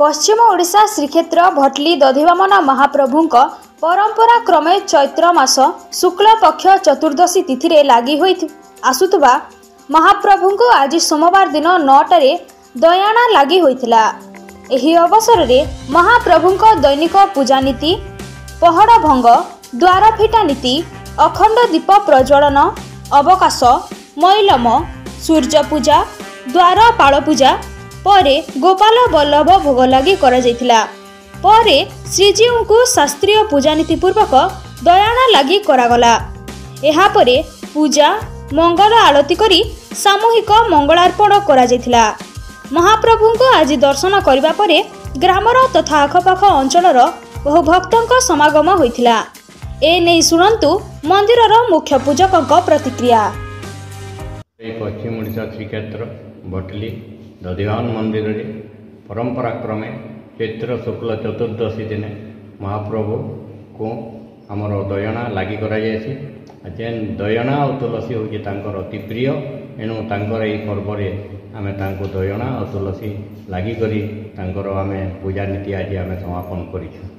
पश्चिम ओडिशा श्रीक्षेत्र भटली दधिवामन महाप्रभुंक परंपरा क्रमे चैत्र मास शुक्ल पक्ष चतुर्दशी तिथि रे लागी होई आसुतबा महाप्रभुंक आज सोमवार दिन 9टारे दयाणा लागी होइथिला। एही अवसर रे महाप्रभुंक दैनिक पूजा नीति, पहड़ भंग, द्वार फिटा नीति, अखंड दीप प्रज्वलन, अवकाश, मैलम, सूर्य पूजा, द्वार पाळ पूजा परे गोपाल बल्लभ भोग लगी करा जायतिला। परे श्रीजीव को शास्त्रीय पूजा नीति पूर्वक दयाणा लगी करागला। एहा परे पूजा मंगल आरती करी सामूहिक मंगलार्पण करा जायतिला। महाप्रभु को आज दर्शन करबा परे ग्रामर तथा आखपाख अंचलर बहु भक्तों समागम होइतिला। ए नै सुनंतु मंदिरर मुख्य पूजकक प्रतिक्रिया। पश्चिम ओडिशा श्रीक्षेत्र भटली दधिवामन मंदिर रे परंपरा क्रमे चैत्र शुक्ल चतुर्दशी दिन महाप्रभु को आमर दयणा लगी कराଯାଇଛି। जेन दयणा और तुलसी हूँ अति प्रिय, एणु तांकर यही पर्व आम दयणा और तुलसी लगी आम पूजा नीति आज आम समापन करूँ।